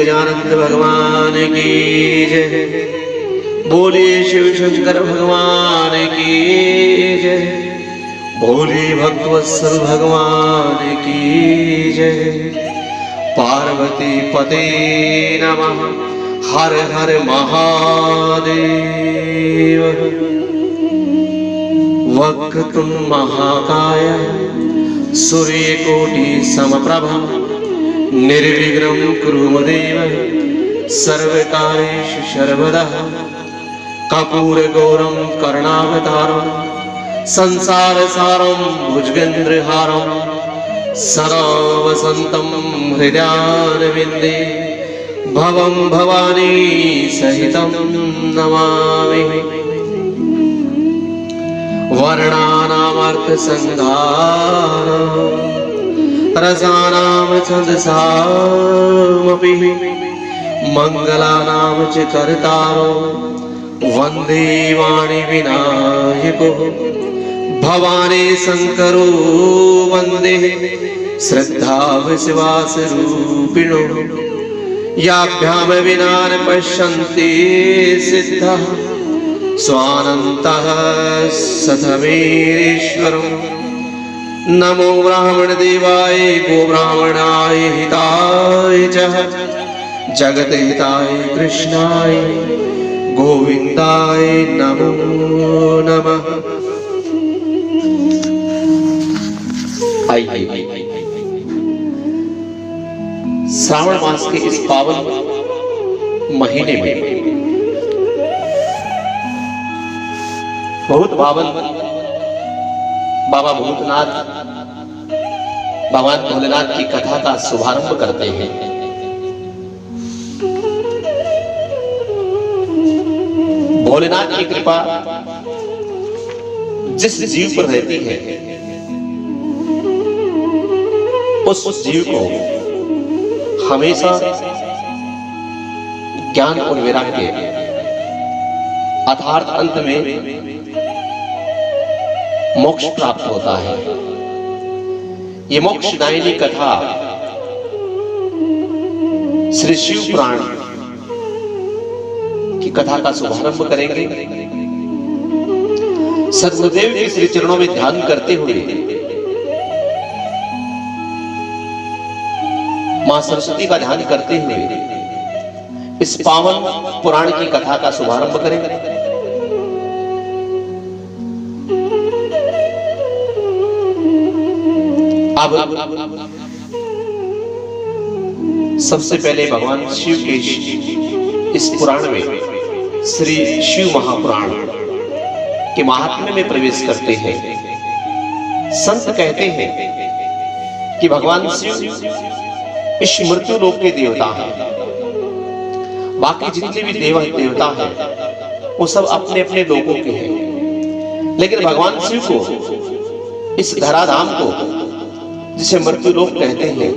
गजानंद भगवान की जय। बोलिए शिव शंकर भगवान की जय। बोलिए भक्तवत्सल भगवान की जय। पार्वती पते नमः। हर हर महादेव। वक्रतुंड महाकाय सूर्यकोटि समप्रभ निर्विघ्नं कुरु मदेव सर्वकार्येषु सर्वदा। कर्पूरगौरं करुणावतारं संसारसारं भुजगेन्द्रहारं सदा वसन्तं हृदयारविन्दे भवं भवानी सहितं नमामि। वर्णानामर्थसंहारं रसानां छन्दसामपि मंगलानां च कर्तारो वन्दे वाणी विनायको भवानी शंकरो वन्दे श्रद्धा विश्वासरूपिणो याभ्याम विना न पश्यन्ति सिद्धः स्वानन्तः सतमेश्वरम्। नमो ब्राह्मण देवाय गो ब्राह्मणाय हिताय च जगत हिताय कृष्णाय गोविंदाय नमो नमः। आइए श्रावण मास के इस पावन महीने में बहुत पावन बाबा भूतनाथ भगवान भोलेनाथ की कथा का शुभारंभ करते हैं। भोलेनाथ की कृपा जिस जीव पर रहती है उस जीव को हमेशा ज्ञान और वैराग्य अर्थात अंत में मोक्ष प्राप्त होता है। ये मोक्षदायिनी कथा श्री शिव पुराण की कथा का शुभारंभ करेंगे। सद्गुरुदेव के श्री चरणों में ध्यान करते हुए मां सरस्वती का ध्यान करते हुए इस पावन पुराण की कथा का शुभारंभ करेंगे। अब सबसे पहले भगवान शिव के इस पुराण में श्री शिव महापुराण के महात्म्य में प्रवेश करते हैं। संत कहते हैं कि भगवान शिव इस मृत्यु लोक के देवता हैं। बाकी जितने भी देवता हैं वो सब अपने अपने लोकों के हैं, लेकिन भगवान शिव को इस धराधाम को जिसे मृत्यु लोक कहते हैं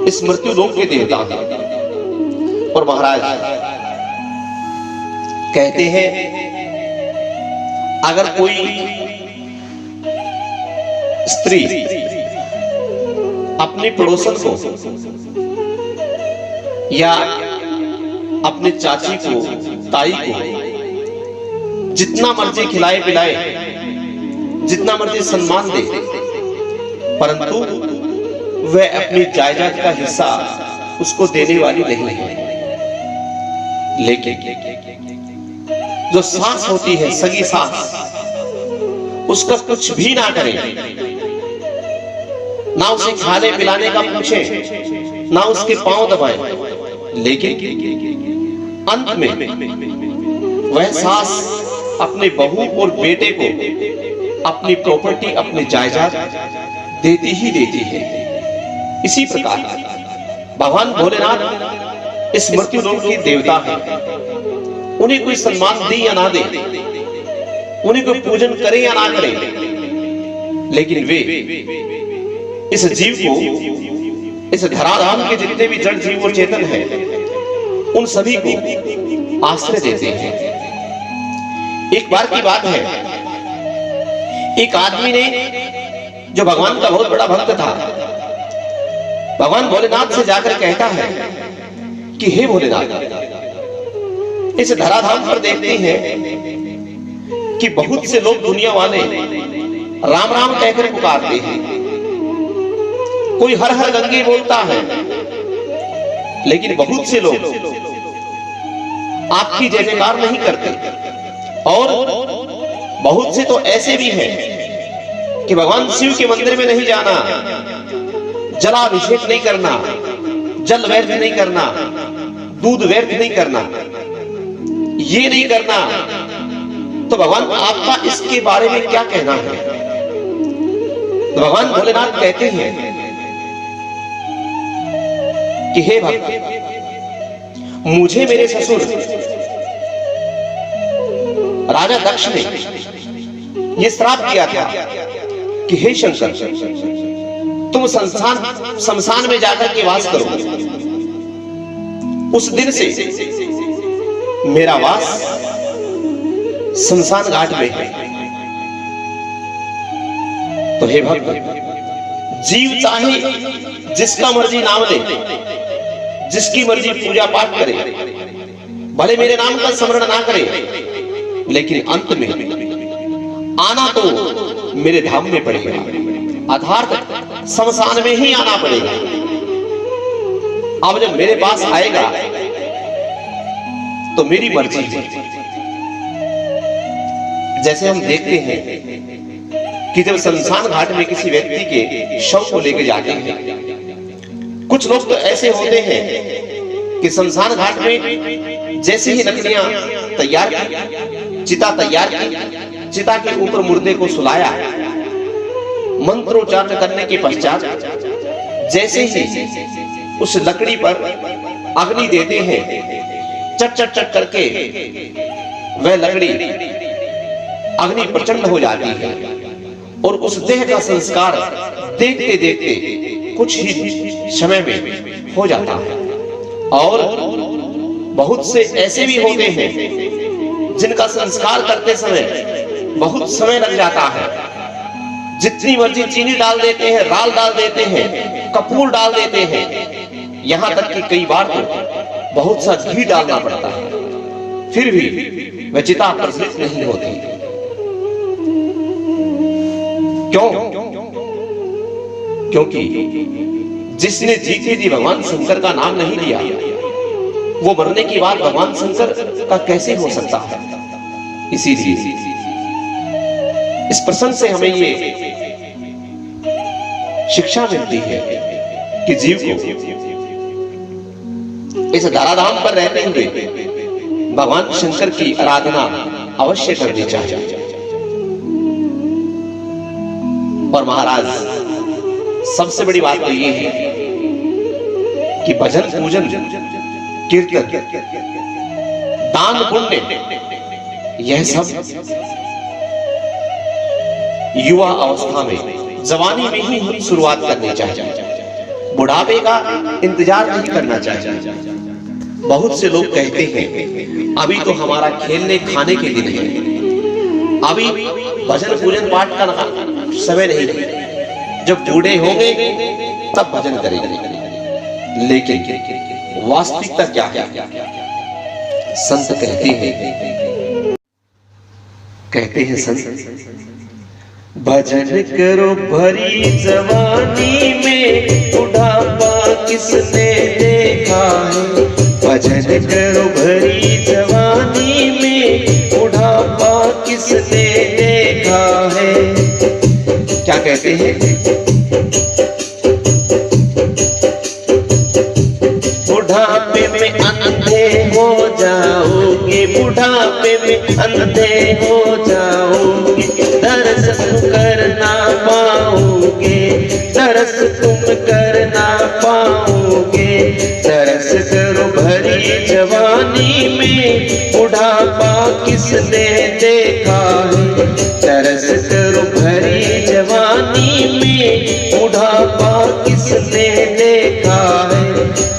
इस मृत्यु लोक के देवता हैं। और महाराज कहते हैं अगर कोई स्त्री अपने पड़ोसन को या अपने चाची को ताई को जितना मर्जी खिलाए पिलाए जितना मर्जी सम्मान दे, परंतु वह अपनी जायदाद का हिस्सा उसको देने वाली नहीं है। लेकिन जो सास होती है सगी सास उसका कुछ भी ना करे, ना उसे खाने पिलाने का पूछे, ना उसके पांव दबाए, लेकिन अंत में वह सास अपने बहू और बेटे को अपनी प्रॉपर्टी अपनी जायदाद देती ही देती है। इसी प्रकार भगवान भोलेनाथ इस मृत्यु लोक के देवता हैं। उन्हें कोई सम्मान दे या ना दे, उन्हें कोई पूजन करे या ना करे, लेकिन वे इस जीव को, इस धराधाम के जितने भी जड़ जीव और चेतन हैं, उन सभी को आश्रय देते हैं। एक बार की बात है, एक आदमी ने जो भगवान का बहुत बड़ा भक्त था, भगवान भोलेनाथ से जाकर कहता है कि हे भोलेनाथ, इस धराधाम पर देखते हैं कि बहुत से लोग दुनिया वाले राम राम कहकर पुकारते हैं, कोई हर हर गंगे बोलता है, लेकिन बहुत से लोग आपकी जय जयकार नहीं करते। और बहुत से तो ऐसे भी हैं कि भगवान शिव के मंदिर में नहीं जाना, जलाभिषेक नहीं करना, जल व्यर्थ नहीं करना, दूध व्यर्थ नहीं करना, ये नहीं करना। तो भगवान आपका इसके बारे में क्या कहना है? तो भगवान भोलेनाथ कहते हैं कि हे भक्त, मुझे मेरे ससुर राजा दक्ष ने यह श्राप किया था कि हे शंकर, तुम शमशान में जाकर के वास करो। उस दिन से मेरा वास शमशान घाट में है। तो हे भक्त, जीव चाहे जिसका मर्जी नाम ले, जिसकी मर्जी पूजा पाठ करे, भले मेरे नाम का स्मरण ना करे, लेकिन अंत में आना तो मेरे धाम में पड़ेगा, अर्थात शमशान में ही आना पड़ेगा। अब जब मेरे पास आएगा तो मेरी मर्जी है। जैसे हम देखते हैं कि जब शमशान घाट में किसी व्यक्ति के शव को लेकर जाते हैं, कुछ लोग तो ऐसे होते हैं कि शमशान घाट में जैसे ही लकड़ियां तैयार की, चिता तैयार की, चिता के ऊपर मुर्दे को सुलाया, मंत्रोच्चारण करने के पश्चात जैसे ही उस लकड़ी पर अग्नि देते हैं, चट चट चट करके वह लकड़ी अग्नि प्रचंड हो जाती है और उस देह का संस्कार देखते देखते कुछ ही समय में हो जाता है। और बहुत से ऐसे भी होते हैं जिनका संस्कार करते समय बहुत समय लग जाता है। जितनी मर्जी चीनी डाल देते हैं, राल डाल देते हैं, कपूर डाल देते हैं, यहां तक कि कई बार तो बहुत सा घी डालना पड़ता है, फिर भी वह चिता प्रज्वलित नहीं होती। क्यों? क्योंकि जिसने जीते जी भगवान शंकर का नाम नहीं लिया, वो मरने के बाद भगवान शंकर का कैसे हो सकता है? इसीलिए इस प्रसंग से हमें ये शिक्षा मिलती है कि जीव को इस धराधाम पर रहते हुए भगवान शंकर की आराधना अवश्य करनी चाहिए। और महाराज, सबसे बड़ी बात तो ये है कि भजन, पूजन, कीर्तन, दान, पुण्य, यह सब युवा अवस्था में, जवानी में ही शुरुआत करनी चाहिए। बुढ़ापे का इंतजार नहीं करना चाहिए। बहुत से लोग कहते हैं अभी तो हमारा खेलने खाने के दिन है, अभी भजन पूजन पाठ का समय नहीं है, जब बूढ़े होंगे तब भजन करेंगे। लेकिन वास्तविकता क्या है? संत कहते हैं संत, भजन करो भरी जवानी में, बुढ़ापा किसने देखा है? भजन करो भरी जवानी में, बुढ़ापा किसने देखा है? क्या कहते हैं? बुढ़ापे में अंधे हो जाओगे, बुढ़ापे में अंधे हो जाओगे, दर्श तुम कर ना पाओगे, दर्श तुम कर ना पाओगे। दर्श करो भरी जवानी में, बुढ़ापा किसने देखा है? दर्श करो भरी जवानी में, बुढ़ापा किसने देखा है?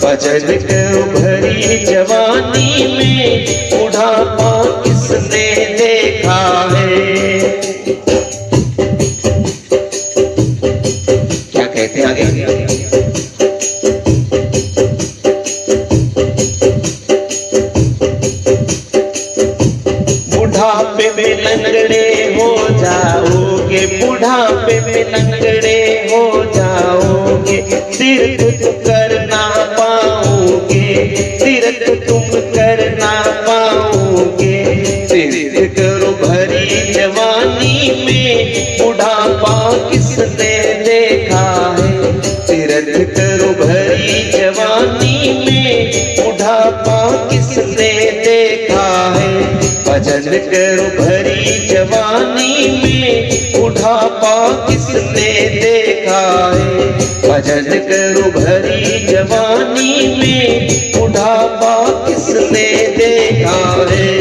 भजन करो भरी जवानी में, बुढ़ापा किसने देखा है? क्या कहते हैं आगे? बुढ़ापा किसने देखा है, भजन करो भरी जवानी में, बुढ़ापा किसने देखा है, भजन करो भरी जवानी में, बुढ़ापा किसने देखा है।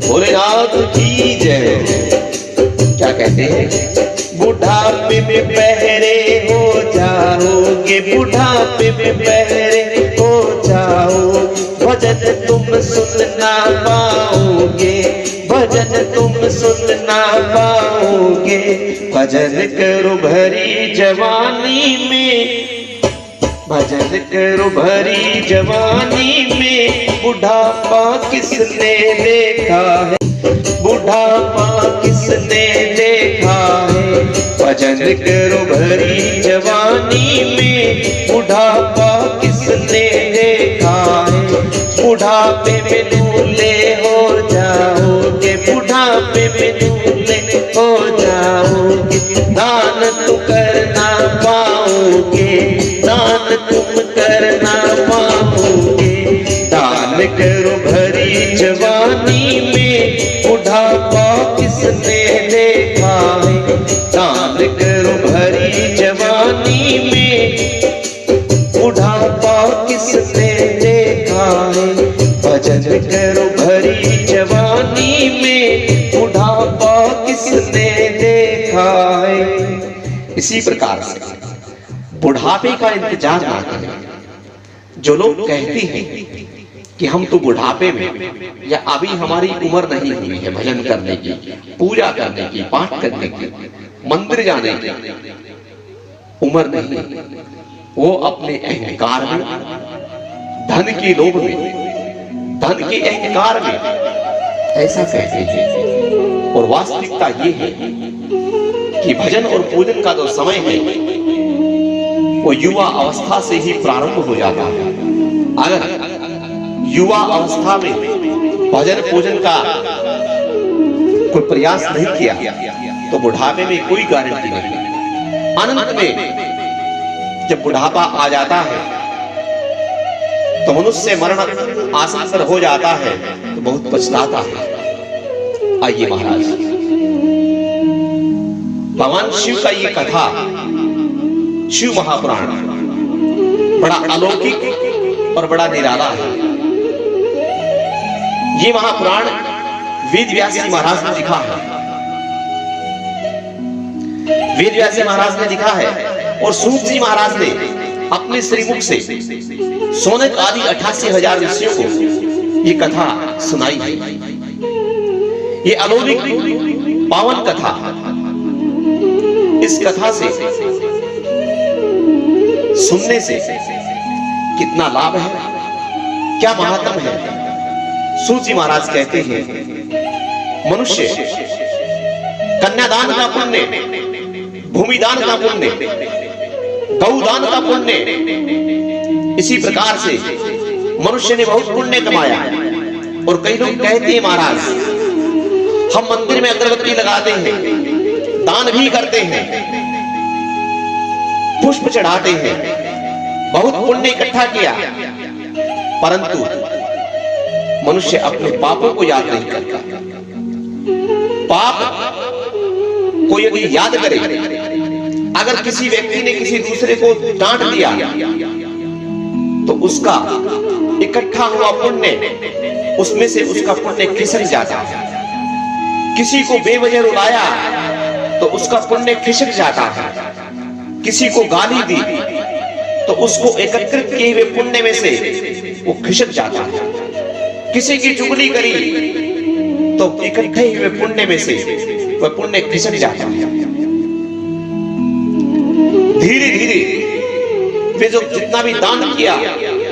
भोलेनाथ की जय। क्या कहते हैं, बुढ़ापे में बहरे हो जाओगे, बुढ़ापे में बहरे हो जाओ, भजन तुम सुन ना पाओगे, भजन तुम सुन ना पाओगे, भजन करो भरी जवानी में, भजन करो भरी जवानी में, बुढ़ापा किसने देखा है, बुढ़ापा किसने देखा है, भजन करो भरी जवानी में, बुढ़ापा किसने देखा है, बुढ़ापे में दूल्हे हो जाओगे, बुढ़ापे में दूल्हे हो जाओगे, दान तुम करना पाओगे, दान तुम करना पाओगे, दान करो भरी जवानी में, बुढ़ापा किसने देखा है, दान करो भरी जवानी में, बुढ़ापा किसने देखा है, भजन करो भरी जवानी में, बुढ़ापा किसने देखा है। इसी प्रकार से बुढ़ापे का इंतजार ना करें। जो लोग कहते हैं कि हम तो बुढ़ापे में, या अभी हमारी उम्र नहीं हुई है भजन करने की, पूजा करने की, पाठ करने की, मंदिर जाने की उम्र नहीं, वो अपने अहंकार में, धन के लोभ में, धन के अहंकार में ऐसा कहते हैं। और वास्तविकता ये है कि भजन और पूजन का जो समय है वो युवा अवस्था से ही प्रारंभ हो जाता है। अगर युवा अवस्था में भजन पूजन का कोई प्रयास नहीं किया तो बुढ़ापे में कोई गारंटी नहीं। अनंत में जब बुढ़ापा आ जाता है तो मनुष्य मरण आसन पर हो जाता है तो बहुत पछताता है। आइए महाराज, भगवान शिव का ये कथा, शिव महापुराण बड़ा अलौकिक और बड़ा निराला है। ये महापुराण वेद व्यास जी महाराज ने लिखा है, वेद व्यास जी महाराज ने लिखा है और सूत जी महाराज ने अपने श्रीमुख से सोनक आदि 88,000 ऋषियों को ये कथा सुनाई है। ये अलौकिक पावन कथा, इस कथा से सुनने से कितना लाभ है, क्या महात्म है। सूत जी महाराज कहते हैं, मनुष्य कन्यादान का पुण्य, भूमिदान का पुण्य, गौदान का पुण्य, इसी प्रकार से मनुष्य ने बहुत पुण्य कमाया। और कई लोग कहते हैं, महाराज हम मंदिर में अगरबत्ती लगाते हैं, दान भी करते हैं, पुष्प चढ़ाते हैं, बहुत पुण्य इकट्ठा किया, परंतु मनुष्य अपने पापों को याद नहीं करता। पाप को यदि याद करे, अगर किसी व्यक्ति ने किसी दूसरे को डांट दिया तो उसका इकट्ठा हुआ पुण्य, उसमें से उसका पुण्य खिसक जाता है। किसी को बेवजह रुलाया तो उसका पुण्य खिसक जाता है। किसी को गाली दी तो उसको एकत्रित किए हुए पुण्य में से वो खिसक जाता है। किसी की चुगली करी तो इकट्ठे हुए पुण्य में से वह पुण्य खिसक जाता है। धीरे धीरे वे जो जितना भी दान किया,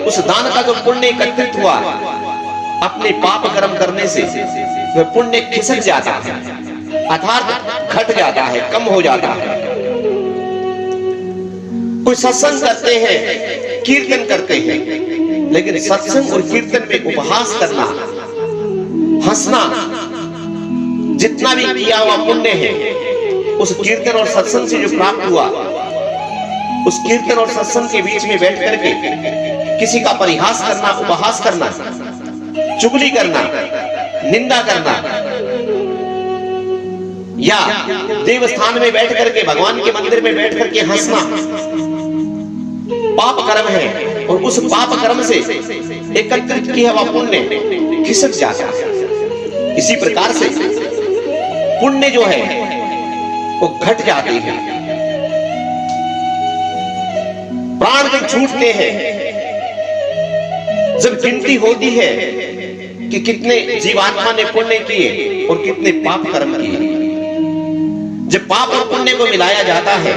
उस दान का जो पुण्य एकत्रित हुआ, अपने पाप कर्म करने से वह पुण्य खिसक जाता है, अर्थात घट जाता है, कम हो जाता है। कोई सत्संग करते हैं, कीर्तन करते हैं, लेकिन सत्संग और कीर्तन में उपहास करना, हंसना, जितना भी किया हुआ पुण्य है उस कीर्तन और सत्संग से जो प्राप्त हुआ उस कीर्तन और सत्संग के बीच में बैठ करके किसी का परिहास करना, उपहास करना, चुगली करना, निंदा करना, या देवस्थान में बैठ करके, भगवान के मंदिर में बैठ करके हंसना पाप कर्म है। और उस पाप कर्म से एकत्रित किया हुआ पुण्य खिसक जाता है। इसी प्रकार से पुण्य जो है वो घट जाते हैं। प्राण जब छूटते हैं, जब गिनती होती है कि कितने जीवात्मा ने पुण्य किए और कितने पाप कर्म किए, जब पाप और पुण्य को मिलाया जाता है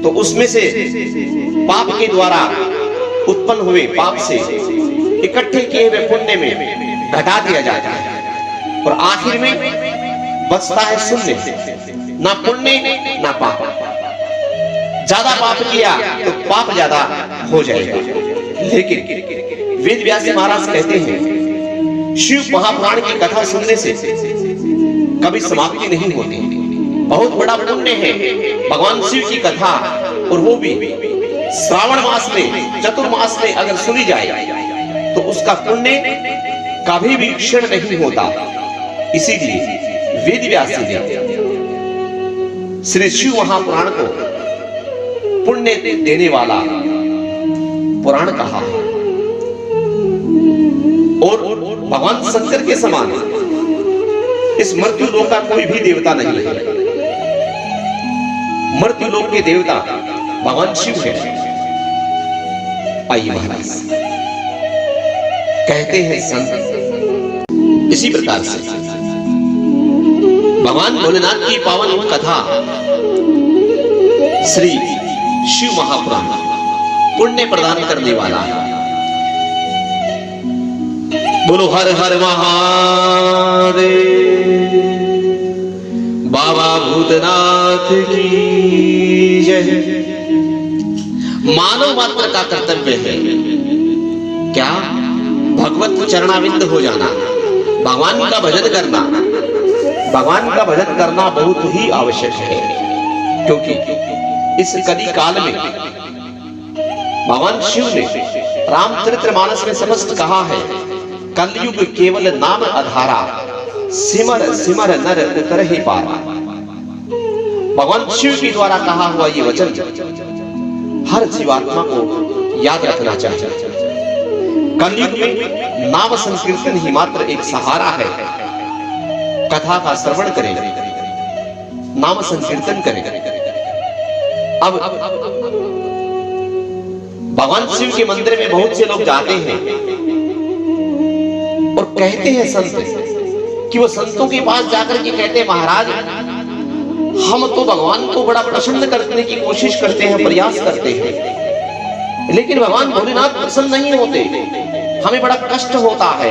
तो उसमें से पाप के द्वारा उत्पन्न हुए पाप से इकट्ठे किए हुए पुण्य में घटा दिया जाता है और आखिर में बचता है शून्य, ना पुण्य ना पाप। ज्यादा पाप किया तो पाप ज्यादा हो जाएगा। लेकिन वेद व्यास महाराज कहते हैं शिव महापुराण की कथा सुनने से कभी समाप्ति नहीं होती। बहुत बड़ा पुण्य है भगवान शिव की कथा, और वो भी श्रावण मास में, चतुर्मास में अगर सुनी जाए तो उसका पुण्य कभी भी क्षीण नहीं होता। इसीलिए वेद व्यास जी ने श्री शिव महापुराण को पुण्य देने वाला पुराण कहा। और भगवान शंकर के समान इस मृत्यु लोक का कोई भी देवता नहीं है। मृत्यु लोक के देवता भगवान शिव है। आइए महाराज कहते हैं संत इसी प्रकार से भगवान भोलेनाथ की पावन कथा श्री शिव महापुराण पुण्य प्रदान करने वाला है। बोलो हर हर महादेव, बाबा भूतनाथ की जय। मानव मात्र का कर्तव्य है क्या? भगवत चरणाविंद हो जाना, भगवान का भजन करना। भगवान का भजन करना बहुत ही आवश्यक है, क्योंकि इस कली काल में भगवान शिव ने रामचरितमानस में स्पष्ट कहा है, कलयुग केवल नाम आधारा, सिमर सिमर नर उतर ही पारा। भगवान शिव के द्वारा कहा हुआ ये वचन हर जीवात्मा को याद रखना चाहिए। कलयुग में नाम संकीर्तन ही मात्र एक सहारा है। कथा का श्रवण करें, नाम संकीर्तन करें। अब भगवान शिव के मंदिर में बहुत से लोग जाते हैं और कहते हैं संत कि वो संतों के पास जाकर के कहते हैं, महाराज हम तो भगवान को बड़ा प्रसन्न करने की कोशिश करते हैं, प्रयास करते हैं, लेकिन भगवान भोलेनाथ प्रसन्न नहीं होते। हमें बड़ा कष्ट होता है,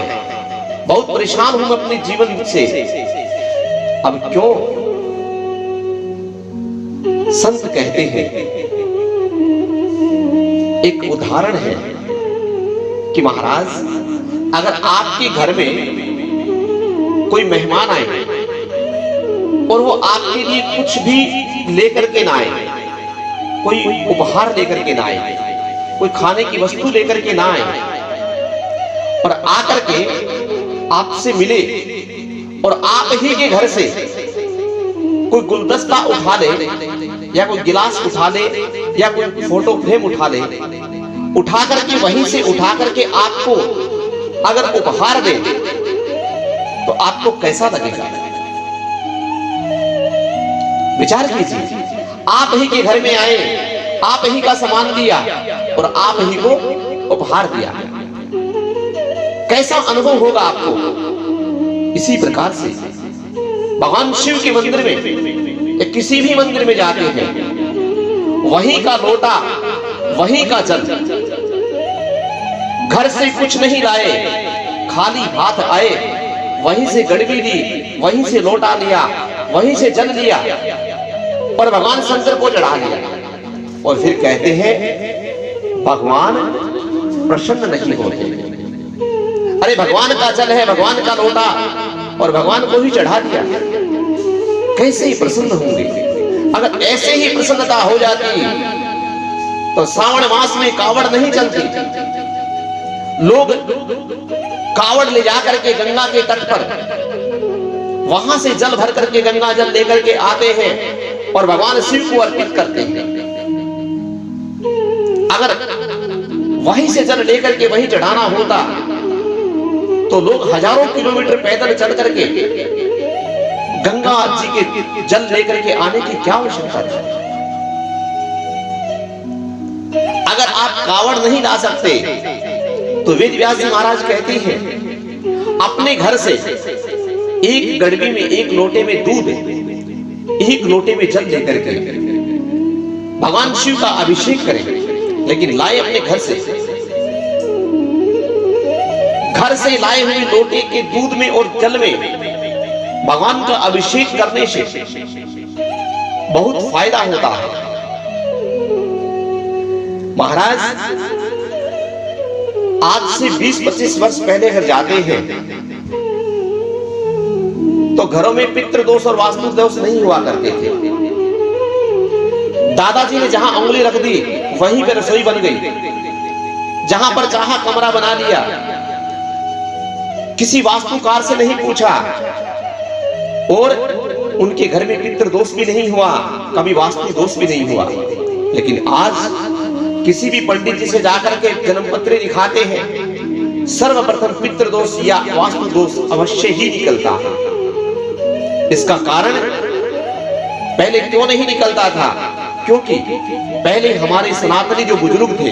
बहुत परेशान हूं अपने जीवन से। अब क्यों? संत कहते हैं एक उदाहरण है कि महाराज अगर आपके घर में कोई मेहमान आए और वो आपके लिए कुछ भी लेकर के ना आए, कोई उपहार लेकर के ना आए, कोई खाने की वस्तु लेकर के ना आए, और आकर के आपसे मिले और आप ही के घर से कोई गुलदस्ता उठा ले या कोई गिलास उठा ले या कोई फोटो फ्रेम उठा ले, उठा करके वहीं से उठा करके आपको अगर उपहार दे तो आपको कैसा लगेगा? विचार कीजिए। आप ही के घर में आए, आप ही का सामान दिया और आप ही को उपहार दिया, कैसा अनुभव होगा आपको? इसी प्रकार से भगवान शिव के मंदिर में या किसी भी मंदिर में जाते हैं, वहीं का लोटा, वहीं का जल, घर से कुछ नहीं लाए, खाली हाथ आए, वहीं से गड़बी ली, वहीं से लोटा लिया, वहीं से जल लिया और भगवान शंकर को चढ़ा लिया, और फिर कहते हैं भगवान प्रसन्न नहीं होते। अरे भगवान का जल है, भगवान का लोटा, और भगवान को ही चढ़ा दिया, कैसे ही प्रसन्न होंगे? अगर ऐसे ही प्रसन्नता हो जाती तो श्रावण मास में कावड़ नहीं चलती। लोग कावड़ ले जाकर के गंगा के तट पर वहां से जल भर करके गंगा जल लेकर के आते हैं और भगवान शिव को अर्पित करते हैं। अगर वहीं से जल लेकर के वहीं चढ़ाना होता तो लोग हजारों किलोमीटर पैदल चल करके गंगा जी के जल लेकर के आने की क्या आवश्यकता थी। अगर आप कावड़ नहीं ला सकते तो वेद व्यास जी महाराज कहते हैं अपने घर से एक गड़बी में, एक लोटे में दूध, एक लोटे में जल लेकर के भगवान शिव का अभिषेक करें, लेकिन लाए अपने घर से लाए हुए लोटे के दूध में और जल में भगवान का अभिषेक करने से बहुत फायदा होता है। महाराज आज से 20-25 वर्ष पहले घर जाते हैं तो घरों में पितृ दोष और वास्तु दोष नहीं हुआ करते थे। दादाजी ने जहां उंगली रख दी वहीं पे रसोई बन गई, जहां पर चाहा कमरा बना लिया, किसी वास्तुकार से नहीं पूछा और उनके घर में पितृ दोष भी नहीं हुआ, कभी वास्तु दोष भी नहीं हुआ। लेकिन आज किसी भी पंडित जी से जाकर के जन्म पत्र दिखाते हैं, सर्वप्रथम पितृ दोष या वास्तु दोष अवश्य ही निकलता है। इसका कारण पहले क्यों नहीं निकलता था? क्योंकि पहले हमारे सनातनी जो बुजुर्ग थे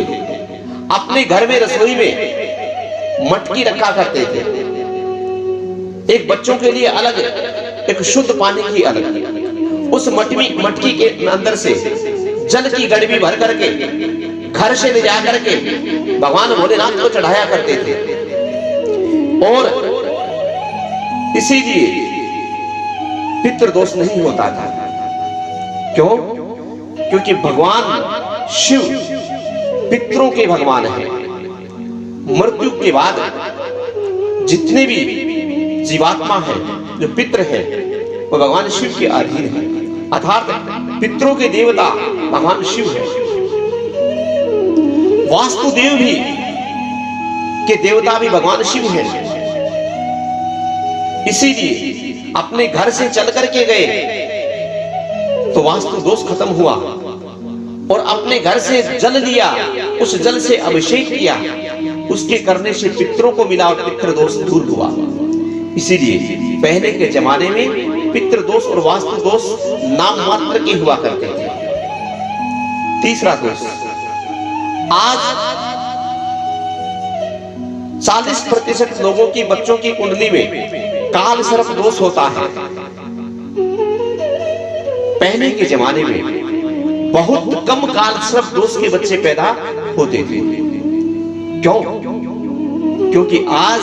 अपने घर में रसोई में मटकी रखा करते थे, एक बच्चों के लिए अलग, एक शुद्ध पानी की अलग। उस मटकी के अंदर से जल की गड़बी भर करके घर से ले जाकर के भगवान भोलेनाथ को चढ़ाया करते थे। और इसीलिए पितृदोष नहीं होता था। क्यों? क्योंकि भगवान शिव पितरों के भगवान हैं। मृत्यु के बाद जितने भी जीवात्मा है, जो पितृ है, वो भगवान शिव के अधीन है। अर्थात पितरों के देवता भगवान शिव है। वास्तुदेव भी के देवता भी भगवान शिव है। इसीलिए अपने घर से चल करके गए तो वास्तु दोष खत्म हुआ और अपने घर से जल लिया, उस जल से अभिषेक किया, उसके करने से पितरों को मिला और पितृ दोष दूर हुआ। इसीलिए पहले के जमाने में पितृ दोष और वास्तु दोष नाम मात्र के हुआ करते थे। तीसरा दोष, आज 40% लोगों की, बच्चों की कुंडली में काल सर्प दोष होता है। पहले के जमाने में बहुत कम काल सर्प दोष के बच्चे पैदा होते थे। क्यों? क्योंकि आज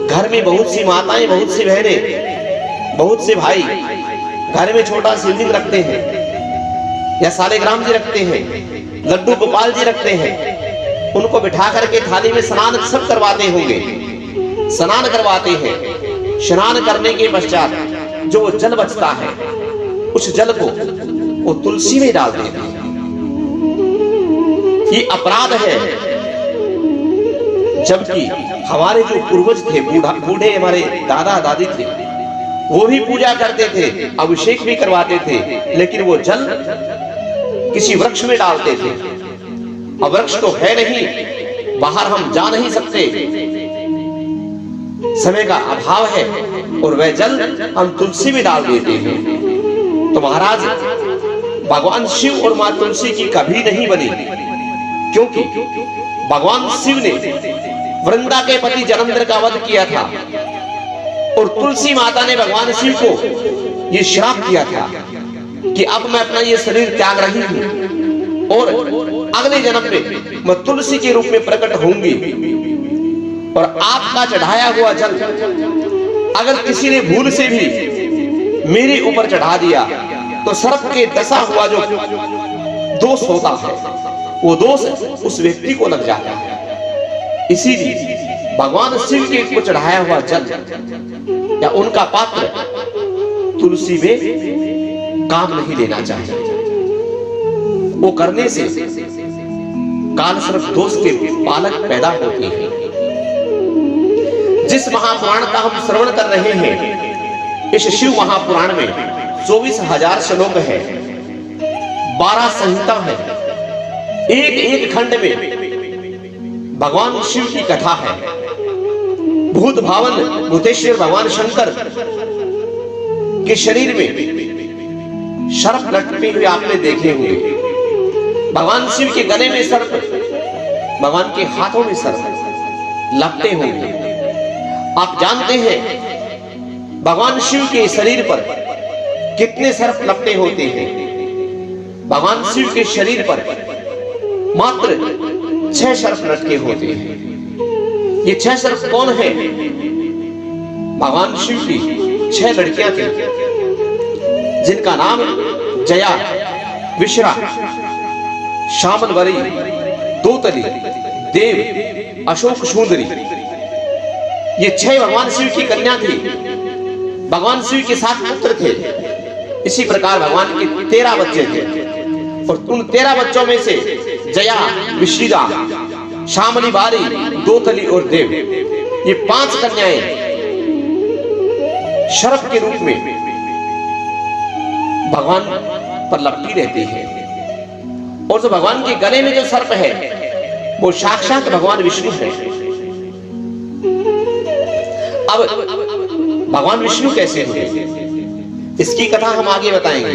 घर में बहुत सी माताएं, बहुत सी बहनें, बहुत से भाई घर में छोटा शिवलिंग रखते हैं या सालेग्राम जी रखते हैं, लड्डू गोपाल जी रखते हैं। उनको बिठा करके थाली में स्नान सब करवाते होंगे, स्नान करवाते हैं। स्नान करने के पश्चात जो जल बचता है उस जल को वो तुलसी में डाल देते हैं। ये अपराध है। जबकि हमारे जो पूर्वज थे, बूढ़े हमारे दादा दादी थे, वो भी पूजा करते थे, अभिषेक भी करवाते थे, लेकिन वो जल किसी वृक्ष में डालते थे। अब वृक्ष तो है नहीं, बाहर हम जा नहीं सकते, समय का अभाव है, और वह जल हम तुलसी में डाल देते हैं। तो महाराज भगवान शिव और मां तुलसी की कभी नहीं बनी, क्योंकि भगवान शिव ने वृंदा के पति जलंधर का वध किया था और तुलसी माता ने भगवान शिव को यह श्राप दिया था कि अब मैं अपना ये शरीर त्याग रही हूं और अगले जन्म में मैं तुलसी के रूप में प्रकट होंगी, और आपका चढ़ाया हुआ जल अगर किसी ने भूल से भी मेरे ऊपर चढ़ा दिया तो सर्प के दशा हुआ जो दोष होता है वो दोष उस व्यक्ति को लग जाता है। इसीलिए भगवान शिव के को चढ़ाया हुआ जल या उनका पात्र तुलसी में काम नहीं लेना चाहिए। वो करने से काल सर्प दोष के बालक पैदा होते हैं। जिस महापुराण का हम श्रवण कर रहे हैं, इस शिव महापुराण में 24,000 श्लोक है, 12 संहिता है। एक एक खंड में भगवान शिव की कथा है। भूत भावन भूतेश्वर भगवान शंकर के शरीर में सर्प लटके हुए आपने देखे होंगे। भगवान शिव के गले में सर्प, भगवान के हाथों में सर्प लपटे होंगे। आप जानते हैं भगवान शिव के शरीर पर कितने सर्प लपटे होते हैं? भगवान शिव के शरीर पर मात्र 6 सर्प लटके होते हैं। ये 6 सर्प कौन है? भगवान शिव की 6 लड़कियां थी, जिनका नाम जया, विश्रा, शामनवरी, दोतली, देव, अशोक सुंदरी। ये 6 भगवान शिव की कन्या थी। भगवान शिव के 7 पुत्र थे। इसी प्रकार भगवान के 13 बच्चे थे और उन 13 बच्चों में से जया, विश्रा, शामली बारी, दोतली और देव, ये 5 कन्याएं सर्प के रूप में भगवान पर लपटी रहती है। और जो भगवान के गले में जो सर्प है वो साक्षात भगवान विष्णु है। अब भगवान विष्णु कैसे हुए, इसकी कथा हम आगे बताएंगे।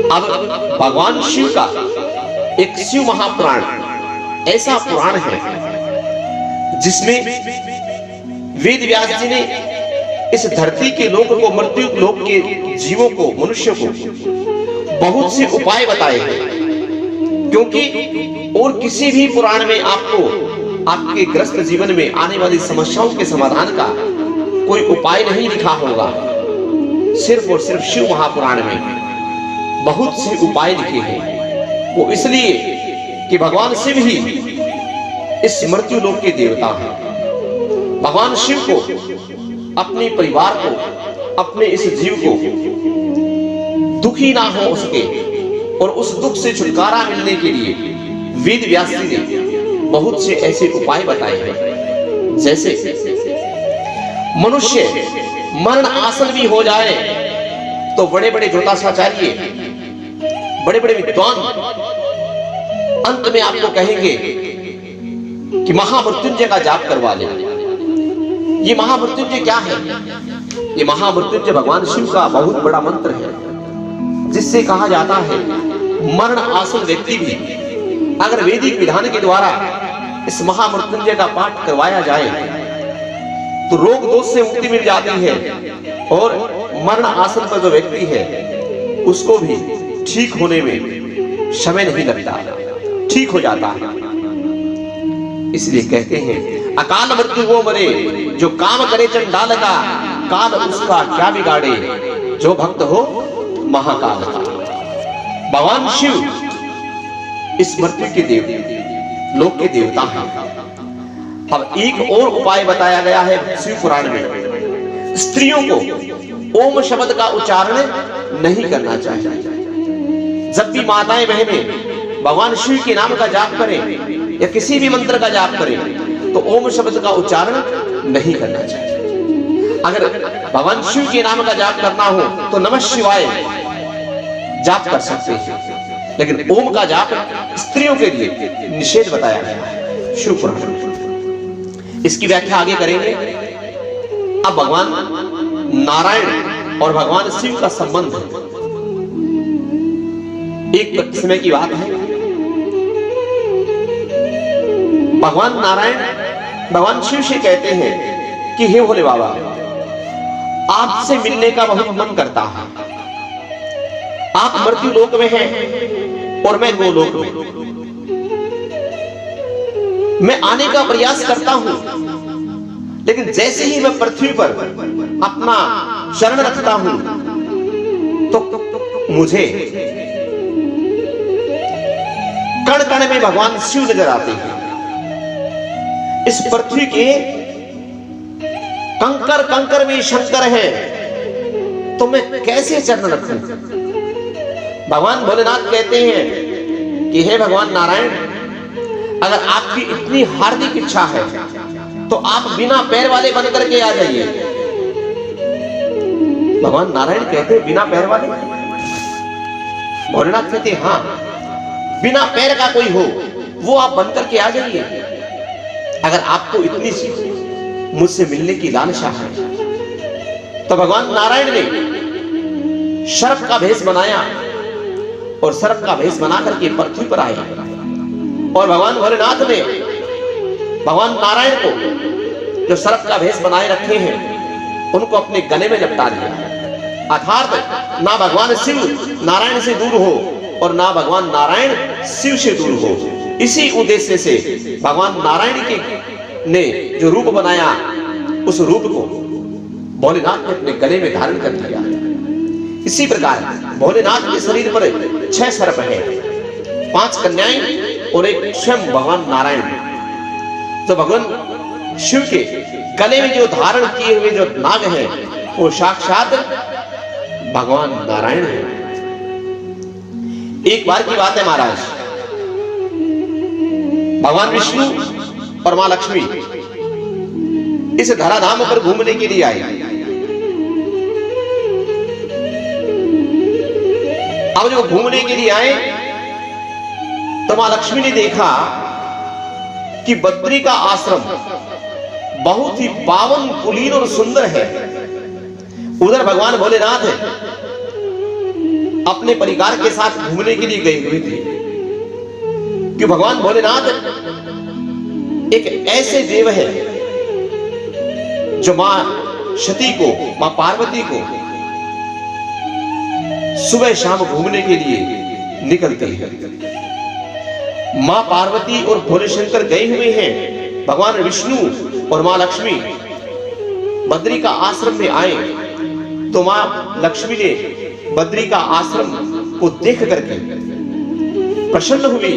अब भगवान शिव का एक शिव महापुराण ऐसा पुराण है जिसमें वेद व्यास जी ने इस धरती के लोगों को, मृत्यु लोक के जीवों को, मनुष्य को बहुत से उपाय बताए हैं। क्योंकि और किसी भी पुराण में आपको आपके ग्रस्त जीवन में आने वाली समस्याओं के समाधान का कोई उपाय नहीं लिखा होगा। सिर्फ और सिर्फ शिव महापुराण में बहुत से उपाय लिखे हैं। वो इसलिए कि भगवान शिव ही इस मृत्यु लोक के देवता हैं। भगवान शिव को, अपने परिवार को, अपने इस जीव को दुखी ना हो सके और उस दुख से छुटकारा मिलने के लिए वेद व्यास जी ने बहुत से ऐसे उपाय बताए हैं। जैसे मनुष्य मरण आसन भी हो जाए तो बड़े बड़े ज्योतिषाचार्य, बड़े बड़े विद्वान अंत में आपको कहेंगे कि महामृत्युंजय का जाप करवा ले। ये महामृत्युंजय क्या है? ये महामृत्युंजय भगवान शिव का बहुत बड़ा मंत्र है, जिससे कहा जाता है मरण आसन व्यक्ति भी अगर वैदिक विधान के द्वारा इस महामृत्युंजय का पाठ करवाया जाए तो रोग दोष से मुक्ति मिल जाती है और मरण आसन पर जो व्यक्ति है उसको भी ठीक होने में समय नहीं लगता, ठीक हो जाता है। इसलिए कहते हैं अकाल मृत्यु वो मरे जो काम करे चंडाल का, काल उसका क्या बिगाड़े जो भक्त हो महाकाल का। भगवान शिव इस मृत्यु के देव, लोक के देवता हैं। अब एक और उपाय बताया गया है शिव पुराण में। स्त्रियों को ओम शब्द का उच्चारण नहीं करना चाहिए। जब भी माताएं बहनें भगवान शिव के नाम का जाप करें या किसी भी मंत्र का जाप करें तो ओम शब्द का उच्चारण नहीं करना चाहिए। अगर भगवान शिव के नाम का जाप करना हो तो नमः शिवाय जाप कर सकते हैं, लेकिन ओम का जाप स्त्रियों के लिए निषेध बताया गया है शिव पुराण में। इसकी व्याख्या आगे करेंगे। अब भगवान नारायण और भगवान शिव का संबंध एक समय की बात है। भगवान नारायण भगवान शिव से कहते हैं कि हे भोले बाबा, आपसे मिलने का बहुत मन करता है। आप मृत्यु लोक में हैं और मैं गोलोक में। मैं आने का प्रयास करता हूं, लेकिन जैसे ही मैं पृथ्वी पर अपना शरण रखता हूं तो मुझे कण कण में भगवान शिव नजर आते हैं। इस पृथ्वी के कंकर कंकर में शंकर है, तो मैं कैसे चरण रखूं? भगवान भोलेनाथ कहते हैं कि हे भगवान नारायण, अगर आपकी इतनी हार्दिक इच्छा है तो आप बिना पैर वाले बन करके आ जाइए। भगवान नारायण कहते हैं बिना पैर वाले? भोलेनाथ कहते हाँ, बिना पैर का कोई हो वो आप बन करके आ जाइए। अगर आपको इतनी सी मुझसे मिलने की लालसा है तो भगवान नारायण ने सर्प का भेष बनाया और सर्प का भेष बना करके पृथ्वी पर आए और भगवान भोलेनाथ ने भगवान नारायण को जो सर्प का भेष बनाए रखे हैं उनको अपने गले में लपटा लिया। अर्थात ना भगवान शिव नारायण से दूर हो और ना भगवान नारायण शिव से दूर हो। इसी उद्देश्य से भगवान नारायण के ने जो रूप बनाया उस रूप को भोलेनाथ ने अपने गले में धारण कर लिया। इसी प्रकार भोलेनाथ के शरीर पर 6 सर्प हैं, 5 कन्याएं और एक स्वयं भगवान नारायण। तो भगवान शिव के गले में जो धारण किए हुए जो नाग हैं वो साक्षात भगवान नारायण है। एक बार की बात है महाराज, भगवान विष्णु और मां लक्ष्मी इस धराधाम पर घूमने के लिए आए। अब जब घूमने के लिए आए तो मां लक्ष्मी ने देखा कि बद्री का आश्रम बहुत ही पावन, कुलीन और सुंदर है। उधर भगवान भोलेनाथ अपने परिवार के साथ घूमने के लिए गए हुए थे कि भगवान भोलेनाथ एक ऐसे देव है जो मां सती को, मां पार्वती को सुबह शाम घूमने के लिए निकलते हैं। मां पार्वती और भोले शंकर गए हुए हैं, भगवान विष्णु और मां लक्ष्मी बद्री का आश्रम में आए तो मां लक्ष्मी ने बद्री का आश्रम को देख करके प्रसन्न हुई,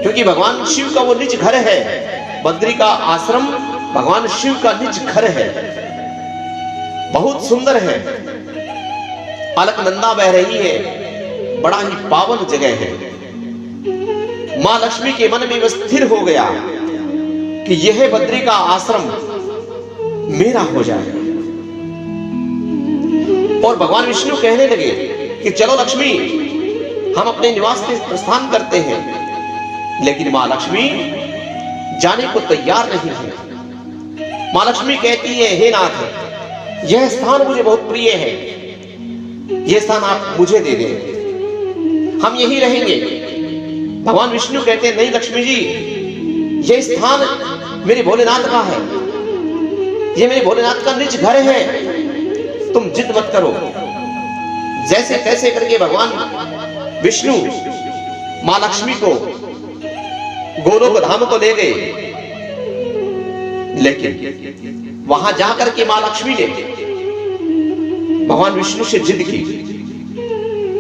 क्योंकि भगवान शिव का वो निज घर है। बद्री का आश्रम भगवान शिव का निज घर है, बहुत सुंदर है, अलकनंदा बह रही है, बड़ा ही पावन जगह है। मां लक्ष्मी के मन में वह स्थिर हो गया कि यह बद्री का आश्रम मेरा हो जाए। और भगवान विष्णु कहने लगे कि चलो लक्ष्मी, हम अपने निवास से प्रस्थान करते हैं। लेकिन मां लक्ष्मी जाने को तैयार नहीं है। मां लक्ष्मी कहती है, हे नाथ, यह स्थान मुझे बहुत प्रिय है, यह स्थान आप मुझे दे दें, हम यहीं रहेंगे। भगवान विष्णु कहते हैं, नहीं लक्ष्मी जी, यह स्थान मेरे भोलेनाथ का है, यह मेरे भोलेनाथ का निज घर है, तुम जिद मत करो। जैसे तैसे करके भगवान विष्णु मां लक्ष्मी को गोलोक धाम को ले गए। लेकिन वहां जाकर के मां लक्ष्मी ने भगवान विष्णु से जिद की,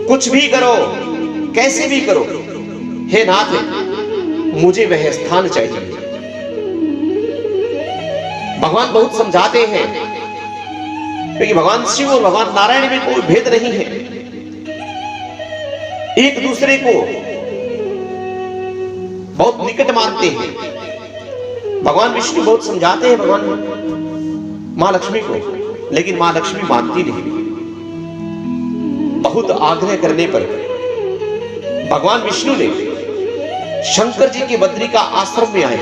कुछ भी करो, कैसे भी करो, हे नाथ, मुझे वह स्थान चाहिए। भगवान बहुत समझाते हैं, क्योंकि भगवान शिव और भगवान नारायण में कोई भेद नहीं है, एक दूसरे को बहुत निकट मानते हैं। भगवान विष्णु बहुत समझाते हैं भगवान मां लक्ष्मी को, लेकिन मां लक्ष्मी मानती नहीं। बहुत आग्रह करने पर भगवान विष्णु ने शंकर जी के बद्री का आश्रम में आए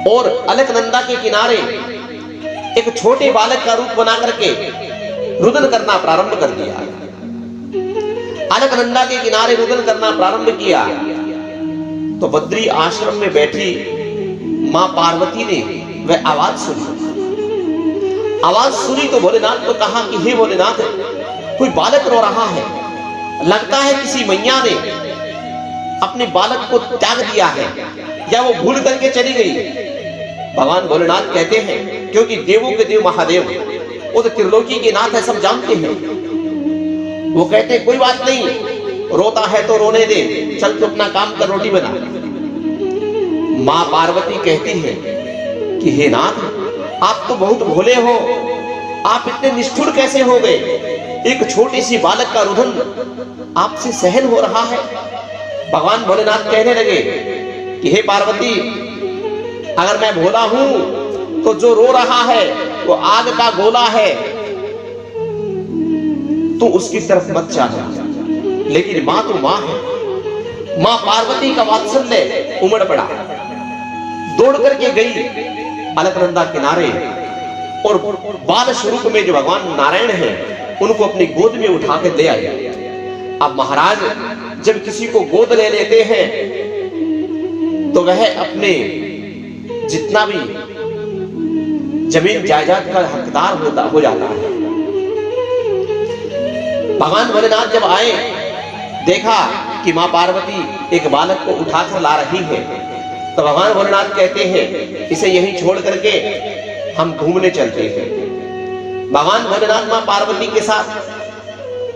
और अलकनंदा के किनारे एक छोटे बालक का रूप बना करके रुदन करना प्रारंभ कर दिया। अलकनंदा के किनारे रुदन करना प्रारंभ किया तो बद्री आश्रम में बैठी मां पार्वती ने वह आवाज सुनी। आवाज सुनी तो भोलेनाथ को कहा कि हे भोलेनाथ, कोई बालक रो रहा है, लगता है किसी मैया ने अपने बालक को त्याग दिया है या वो भूल करके चली गई। भगवान भोलेनाथ कहते हैं, क्योंकि देवों के देव महादेव, वो तो त्रिलोकी के नाथ है, सब जानते हैं। वो कहते हैं कोई बात नहीं, रोता है तो रोने दे, चल तो अपना काम कर, रोटी बना। मां पार्वती कहती है कि हे नाथ, आप तो बहुत भोले हो, आप इतने निष्ठुर कैसे हो गए? एक छोटी सी बालक का रुदन आपसे सहन हो रहा है। भगवान भोलेनाथ कहने लगे कि हे पार्वती, अगर मैं भोला हूं तो जो रो रहा है वो आग का गोला है, तो उसकी तरफ मत जाना। लेकिन मां तो मां है। मां पार्वती का वात्सल्य उमड़ पड़ा, दौड़ करके गई अलकनंदा किनारे और बाल स्वरूप में जो भगवान नारायण है उनको अपनी गोद में उठा के ले आए। अब महाराज जब किसी को गोद ले लेते हैं तो वह अपने जितना भी जमीन जायदाद का हकदार हो जाता है। भगवान भोलेनाथ जब आए, देखा कि मां पार्वती एक बालक को उठाकर ला रही है, तो भगवान भोलेनाथ कहते हैं इसे यहीं छोड़ करके हम घूमने चलते हैं। भगवान भोलेनाथ मां पार्वती के साथ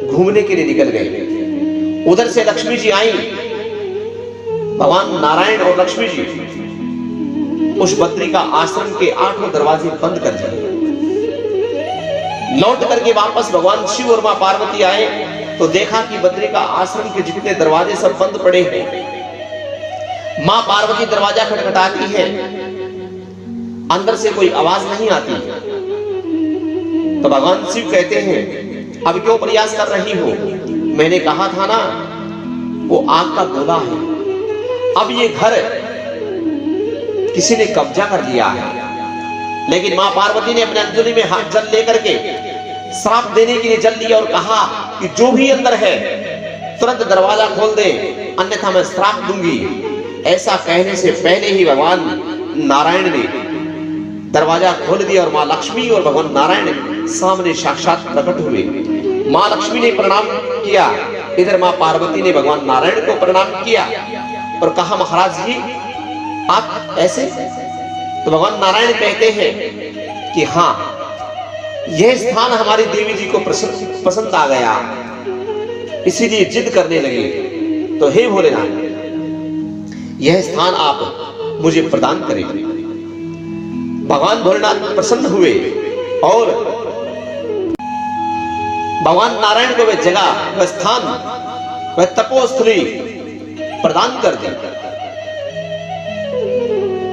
घूमने के लिए निकल गए। उधर से लक्ष्मी जी आई। भगवान नारायण और लक्ष्मी जी उस बद्री का आश्रम के 8 दरवाजे बंद कर दिए। लौट करके वापस भगवान शिव और मां पार्वती आए तो देखा कि बद्री का आश्रम के जितने दरवाजे सब बंद पड़े हैं। मां पार्वती दरवाजा खटखटाती है, अंदर से कोई आवाज नहीं आती। तो भगवान शिव कहते हैं अब क्यों प्रयास कर रही हो? मैंने कहा था ना वो आग का गोला है। अब ये घर किसी ने कब्जा कर लिया है। लेकिन मां पार्वती ने अपने अंजलि में हाथ जल लेकर के श्राप देने के लिए जल लिया और कहा कि जो भी अंदर है तुरंत दरवाजा खोल दे, अन्यथा मैं श्राप दूंगी। ऐसा कहने से पहले ही भगवान नारायण ने दरवाजा खोल दिया और मां लक्ष्मी और भगवान नारायण सामने साक्षात प्रकट हुए। मां लक्ष्मी ने प्रणाम किया, इधर मां पार्वती ने भगवान नारायण को प्रणाम किया और कहा महाराज जी आप ऐसे? तो भगवान नारायण कहते हैं कि हाँ, यह स्थान हमारी देवी जी को पसंद आ गया, इसीलिए जिद करने लगे। तो हे भोलेनाथ, यह स्थान आप मुझे प्रदान करें। भगवान भोलेनाथ प्रसन्न हुए और भगवान नारायण को वह जगह, वह स्थान, वह तपोस्थली प्रदान कर दी।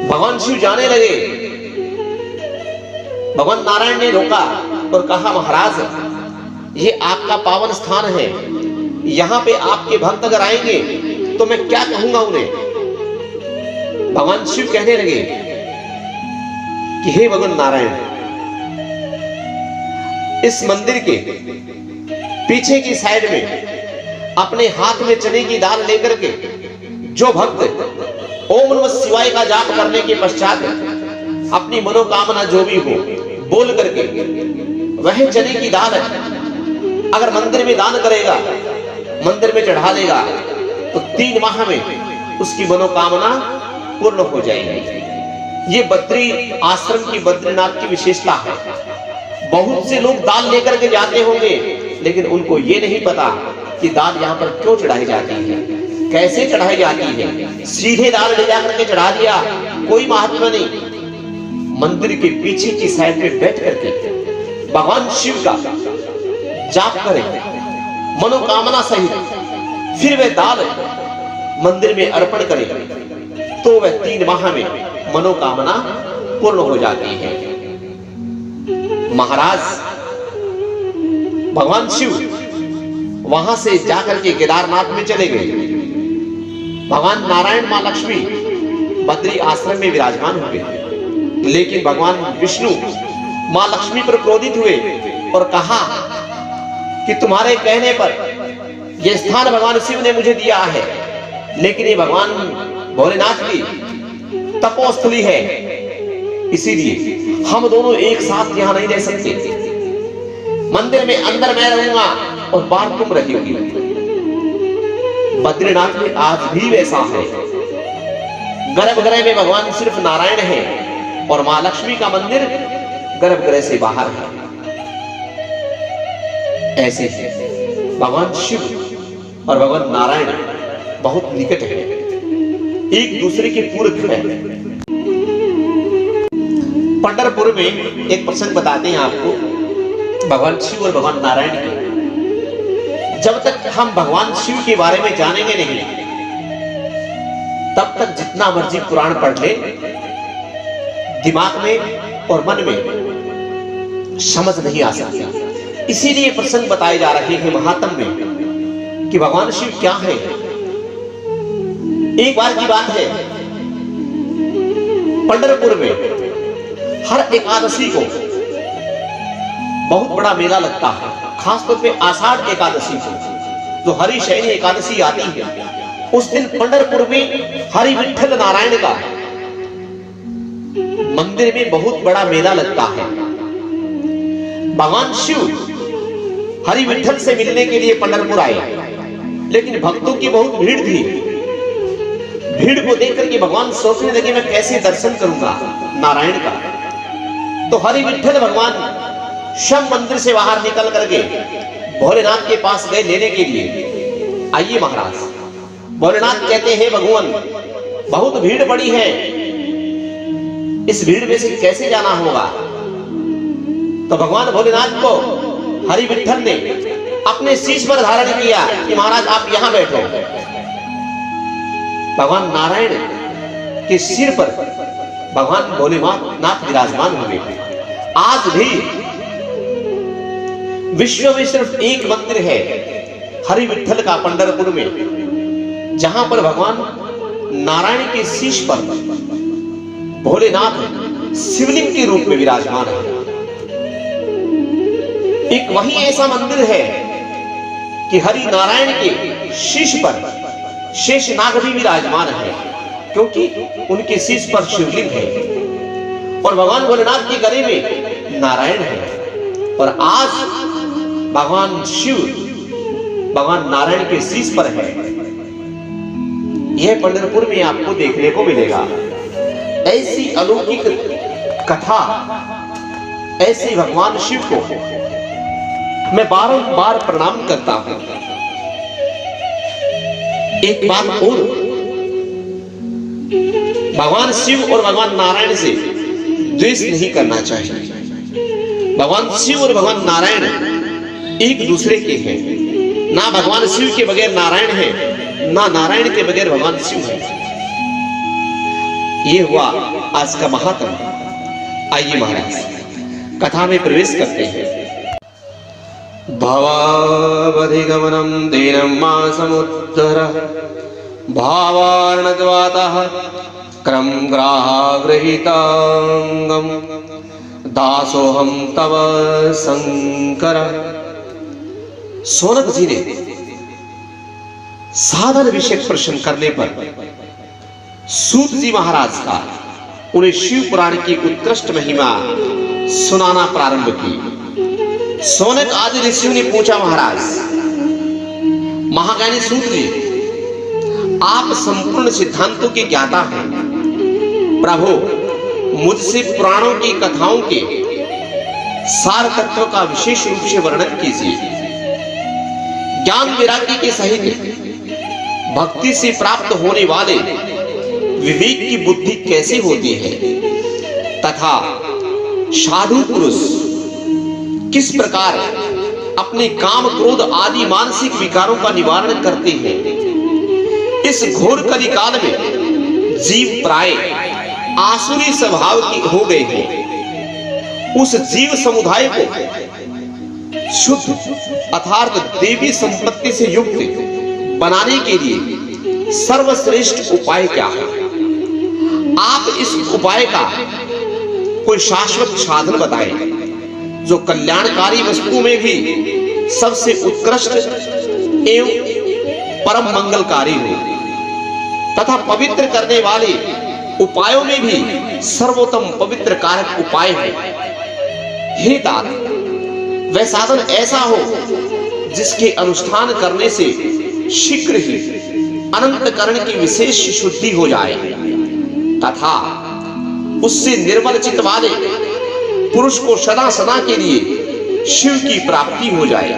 भगवान शिव जाने लगे। भगवान नारायण ने रोका और कहा महाराज ये आपका पावन स्थान है, यहां पे आपके भक्त अगर आएंगे तो मैं क्या कहूंगा उन्हें? भगवान शिव कहने लगे कि हे भगवान नारायण, इस मंदिर के पीछे की साइड में अपने हाथ में चने की दाल लेकर के जो भक्त ओम नमः शिवाय का जाप करने के पश्चात अपनी मनोकामना जो भी हो बोल करके वह चने की दाल अगर मंदिर में दान करेगा, मंदिर में चढ़ा देगा तो 3 माह में उसकी मनोकामना पूर्ण हो जाएगी। ये बद्री आश्रम की, बद्रीनाथ की विशेषता है। बहुत से लोग दाल लेकर के जाते होंगे, लेकिन उनको ये नहीं पता कि दाल यहाँ पर क्यों चढ़ाई जाती है, कैसे चढ़ाई जाती है। सीधे दाल ले जाकर के चढ़ा दिया, कोई महत्व नहीं। मंदिर के पीछे की साइड में बैठ करके भगवान शिव का जाप करें मनोकामना सहित, फिर वह दाल मंदिर में अर्पण करें तो वह 3 माह में मनोकामना पूर्ण हो जाती है। महाराज भगवान शिव वहां से जाकर के केदारनाथ में चले गए। भगवान नारायण मां लक्ष्मी बद्री आश्रम में विराजमान हो गए। लेकिन भगवान विष्णु मां लक्ष्मी पर क्रोधित हुए और कहा कि तुम्हारे कहने पर यह स्थान भगवान शिव ने मुझे दिया है, लेकिन ये भगवान भोलेनाथ की तपोस्थली है, इसीलिए हम दोनों एक साथ यहां नहीं रह सकते। मंदिर में अंदर मैं रहूंगा और बाहर तुम रहोगी। बद्रीनाथ में आज भी वैसा है। गर्भगृह में भगवान सिर्फ नारायण है और मां लक्ष्मी का मंदिर गर्भगृह से बाहर है। ऐसे भगवान शिव और भगवान नारायण बहुत निकट है, एक दूसरे के पूरक है। पंढरपुर में एक प्रसंग बताते हैं आपको भगवान शिव और भगवान नारायण के। जब तक हम भगवान शिव के बारे में जानेंगे नहीं, तब तक जितना मर्जी पुराण पढ़ ले, दिमाग में और मन में समझ नहीं आ सकता। इसीलिए प्रसंग बताए जा रहे हैं महात्म में कि भगवान शिव क्या है। एक बार की बात है, पंढरपुर में हर एकादशी को बहुत बड़ा मेला लगता है, खासतौर पे आषाढ़ एकादशी को, जो हरि शयनी एकादशी आती है। उस दिन पंढरपुर में हरि विठ्ठल नारायण का मंदिर में बहुत बड़ा मेला लगता है। भगवान शिव हरि विठ्ठल से मिलने के लिए पंढरपुर आए, लेकिन भक्तों की बहुत भीड़ थी। भीड़ को देख करके भगवान सोचने लगे, मैं कैसे दर्शन करूंगा नारायण का। तो हरि विठ्ठल भगवान शव मंदिर से बाहर निकल करके भोलेनाथ के पास गए लेने के लिए। आइए महाराज, भोलेनाथ कहते हैं भगवान बहुत भीड़ पड़ी है, इस भीड़ में से कैसे जाना होगा। तो भगवान भोलेनाथ को हरि विठ्ठल ने अपने शीश पर धारण किया कि महाराज आप यहां बैठो। भगवान नारायण के सिर पर भगवान भोलेनाथ विराजमान हुए। आज भी विश्व में सिर्फ एक मंदिर है हरि विठ्ठल का पंढरपुर में, जहां पर भगवान नारायण के शीश पर भोलेनाथ शिवलिंग के रूप में विराजमान है। एक वही ऐसा मंदिर है कि हरि नारायण के शीश पर शेषनाग भी विराजमान है, क्योंकि उनके शीश पर शिवलिंग है और भगवान भोलेनाथ के गले में नारायण है। और आज भगवान शिव भगवान नारायण के शीश पर है। यह पंढरपुर में आपको देखने को मिलेगा। ऐसी अलौकिक कथा, ऐसे भगवान शिव को मैं बारंबार प्रणाम करता हूं। एक बात और, भगवान शिव और भगवान नारायण से द्वेष नहीं करना चाहिए। भगवान शिव और भगवान नारायण एक दूसरे के हैं। ना भगवान शिव के बगैर नारायण है, ना नारायण के बगैर भगवान शिव है। ये हुआ आज का महात्म। आइए महाराज कथा में प्रवेश करते हैं। भवावधिगमनं दीनं मा समुद्धरः भावार्णद्वातः क्रम ग्राहगृहीतांगं दासोहम तव शंकर। सोनक जी ने साधन विषय प्रश्न करने पर सूत जी महाराज का उन्हें शिव पुराण की उत्कृष्ट महिमा सुनाना प्रारंभ की। सोनक आदि ऋषियों ने पूछा, महाराज महाज्ञानी सूत जी, आप संपूर्ण सिद्धांतों के ज्ञाता हैं। प्रभु मुझसे पुराणों की कथाओं के सार तत्व का विशेष रूप से वर्णन कीजिए। ज्ञान वैराग्य के सहित भक्ति से प्राप्त होने वाले विवेक की बुद्धि कैसे होती है, तथा साधु पुरुष किस प्रकार अपने काम क्रोध आदि मानसिक विकारों का निवारण करते हैं। इस घोर कलिकाल में जीव प्राय आसुरी स्वभाव की हो गए हैं। उस जीव समुदाय को शुद्ध अर्थात देवी संपत्ति से युक्त बनाने के लिए सर्वश्रेष्ठ उपाय क्या है? आप इस उपाय का कोई शाश्वत साधन बताएं, जो कल्याणकारी वस्तु में भी सबसे उत्कृष्ट एवं परम मंगलकारी हो, तथा पवित्र करने वाले उपायों में भी सर्वोत्तम पवित्र कारक उपाय है। हे तात, वह साधन ऐसा हो जिसके अनुष्ठान करने से शीघ्र ही अनंत करण की विशेष शुद्धि हो जाए, तथा उससे निर्मल चित्त वाले पुरुष को सदा सदा के लिए शिव की प्राप्ति हो जाए।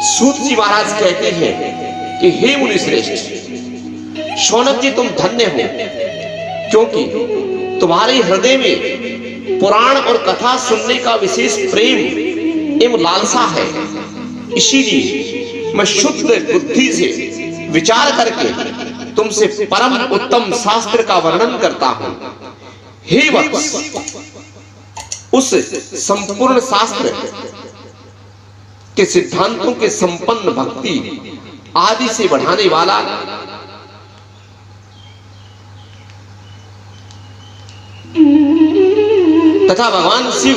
सूत जी महाराज कहते हैं कि हे मुनि श्रेष्ठ, शौनक जी तुम धन्य हो, क्योंकि तुम्हारे हृदय में पुराण और कथा सुनने का विशेष प्रेम एवं लालसा है। इसीलिए मैं शुद्ध बुद्धि से विचार करके तुमसे परम उत्तम शास्त्र का वर्णन करता हूं। हे वत्स, उस संपूर्ण शास्त्र के सिद्धांतों के संपन्न भक्ति आदि से बढ़ाने वाला तथा भगवान शिव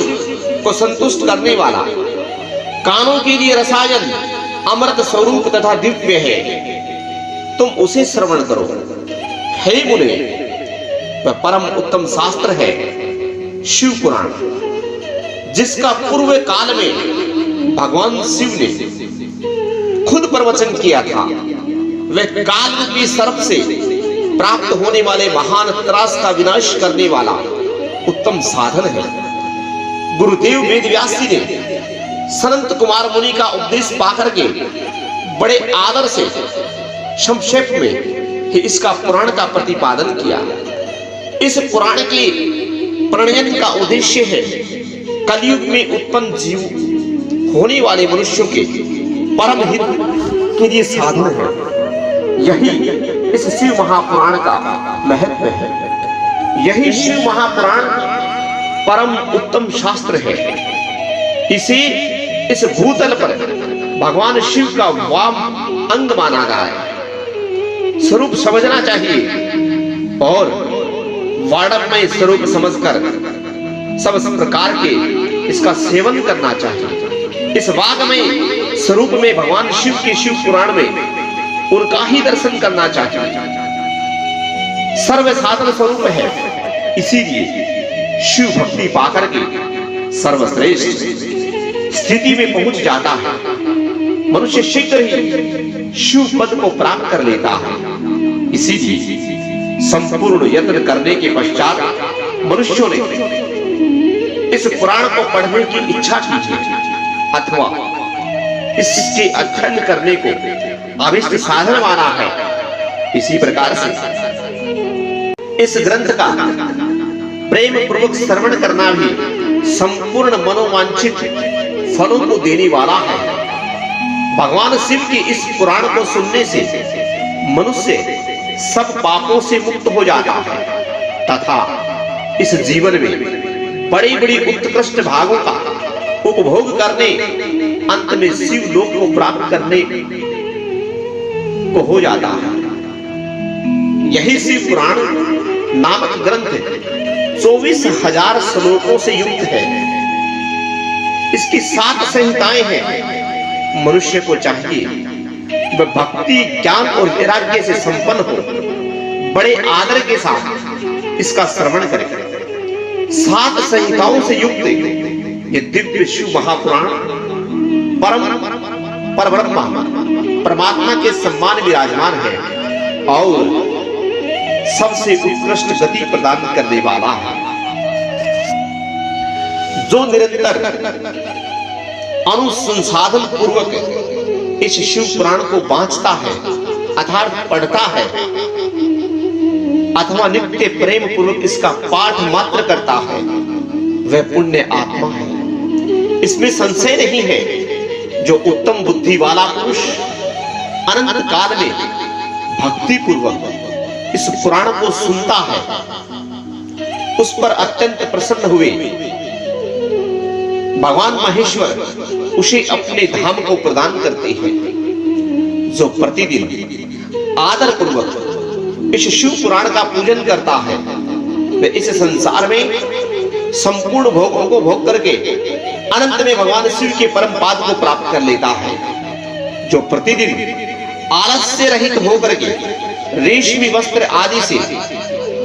को संतुष्ट करने वाला, कानों के लिए रसायन अमृत स्वरूप तथा दिव्य है, तुम उसे श्रवण करो। हे मुने, वह परम उत्तम शास्त्र है शिव पुराण, जिसका पूर्व काल में भगवान शिव ने खुद प्रवचन किया था। वह काल रूपी सर्प से प्राप्त होने वाले महान त्रास का विनाश करने वाला उत्तम साधन है। गुरुदेव वेदव्यास जी ने सनंत कुमार मुनि का उपदेश पाकर के बड़े आदर से संक्षेप में ही इसका पुराण का प्रतिपादन किया। इस पुराण के प्रणयन का उद्देश्य है कलयुग में उत्पन्न जीव होने वाले मनुष्यों के परम हित के लिए साधन है। यही इस शिव महापुराण का महत्व है। यही शिव महापुराण परम उत्तम शास्त्र है। इसे इस भूतल पर भगवान शिव का वाम अंग माना गया है। स्वरूप समझना चाहिए और वाड़मय स्वरूप समझकर सब प्रकार के इसका सेवन करना चाहिए। इस वागमय स्वरूप में भगवान शिव के शिव पुराण में उनका ही दर्शन करना चाहिए। सर्व साधन स्वरूप है, इसीलिए शिव भक्ति पाकर के सर्वश्रेष्ठ स्थिति में पहुंच जाता है। मनुष्य शीघ्र ही शिव पद को प्राप्त कर लेता है। इसीलिए संपूर्ण यत्न करने के पश्चात मनुष्यों ने इस पुराण को पढ़ने की इच्छा की है अथवा इसके अध्ययन करने को अभिष्ट साधन माना है। इसी प्रकार से इस ग्रंथ का प्रेम पूर्वक श्रवण करना भी संपूर्ण मनोवांछित फलों को देने वाला है। भगवान शिव के इस पुराण को सुनने से मनुष्य सब पापों से मुक्त हो जाता है तथा इस जीवन में बड़ी बड़ी उत्कृष्ट भागों का उपभोग करने अंत में शिव लोक को प्राप्त करने को हो जाता है। यही शिव पुराण नामक ग्रंथ 24,000 श्लोकों से युक्त है। इसकी 7 संहिताएं हैं। मनुष्य को चाहिए वह भक्ति ज्ञान और वैराग्य से संपन्न हो, बड़े आदर के साथ इसका श्रवण करे। 7 संहिताओं से युक्त ये दिव्य शिव महापुराण परम परब्रह्मा परमात्मा के सम्मान विराजमान है और सबसे उत्कृष्ट गति प्रदान करने वाला है। जो निरंतर अनुसंसाधन पूर्वक इस शिव पुराण को बांचता है अर्थात पढ़ता है अथवा नित्य प्रेम पूर्वक इसका पाठ मात्र करता है, वह पुण्य आत्मा है। इसमें संशय नहीं है। जो उत्तम बुद्धि वाला पुरुष अनंत काल में भक्ति पूर्वक इस पुराण को सुनता है, उस पर अत्यंत प्रसन्न हुए भगवान महेश्वर उसे अपने धाम को प्रदान करते हैं। जो प्रतिदिन आदर पूर्वक इस शिव पुराण का पूजन करता है, वह इस संसार में संपूर्ण भोगों को भोग करके अनंत में भगवान शिव के परम पाद को प्राप्त कर लेता है। जो प्रतिदिन आलस्य रहित होकर के रेशमी वस्त्र आदि से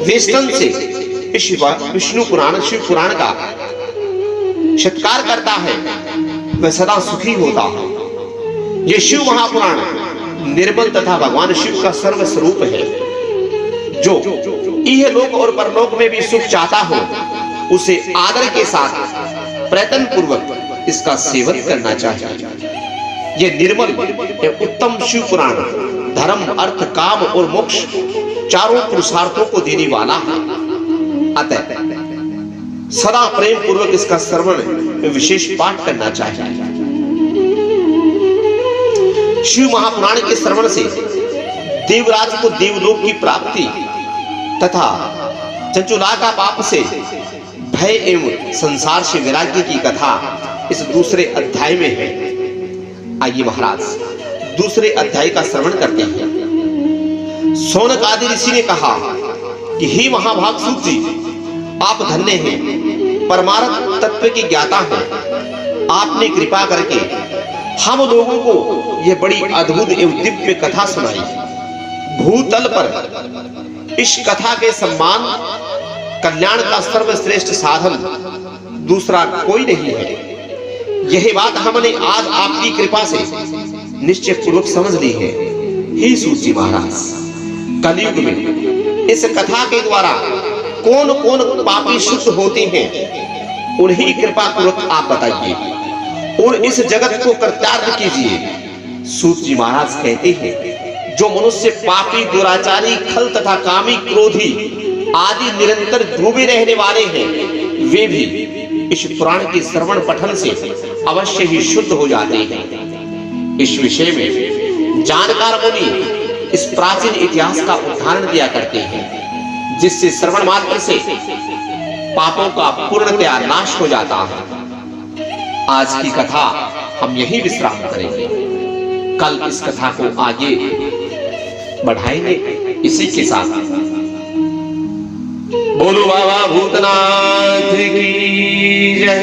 वेष्टन से इस विष्णु पुराण शिव पुराण का सत्कार करता है, वह सदा सुखी होता है। ये शिव महापुराण निर्मल तथा भगवान शिव का सर्व स्वरूप है। जो इह लोक और परलोक में भी सुख चाहता हो, उसे आदर के साथ प्रयत्न पूर्वक इसका सेवन करना चाहिए। ये निर्मल उत्तम शिव पुराण धर्म अर्थ काम और मोक्ष चारों पुरुषार्थों को देने वाला है। अतः सदा प्रेम पूर्वक इसका श्रवण विशेष पाठ करना चाहिए। शिव महापुराण के श्रवण से देवराज को देवलोक की प्राप्ति तथा चंचुला का पाप से भय एवं संसार से वैराग्य की कथा इस दूसरे अध्याय में है। आइए महाराज दूसरे अध्याय का श्रवण करते हैं। शौनक आदि ऋषि ने कहा कि हे महाभाग सूत जी, आप धन्य हैं, परमार्थ तत्व के ज्ञाता हैं। आपने कृपा करके हम लोगों को यह बड़ी अद्भुत एवं दिव्य कथा सुनाई। भूतल पर इस कथा के सम्मान कल्याण का सर्वश्रेष्ठ साधन दूसरा कोई नहीं है। यही बात हमने आज आपकी कृपा से निश्चय पूर्वक समझ ली है। हे सूत जी महाराज, कलयुग में इस कथा के द्वारा कौन कौन पापी शुद्ध होते हैं, उन्हीं कृपा पूर्वक आप बताइए और इस जगत को कर्तार्थ कीजिए। सूत जी महाराज कहते हैं, जो मनुष्य पापी, दुराचारी, खल तथा कामी, क्रोधी आदि निरंतर डूबे रहने वाले हैं, वे भी इस पुराण के श्रवण पठन से अवश्य ही शुद्ध हो जाते हैं। इस विषय में जानकार मुनि इस प्राचीन इतिहास का उदाहरण दिया करते हैं, जिससे श्रवण मात्र से पापों का पूर्णतया नाश हो जाता है। आज की कथा हम यही विश्राम करेंगे, कल इस कथा को आगे बढ़ाएंगे। इसी के साथ बोलो बाबा भूतनाथ की जय,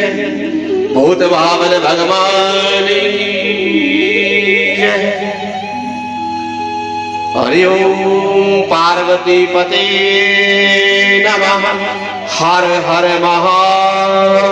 भूत भावन भगवान की जय। हरि ओम पार्वती पते नमः। हर हर महादेव।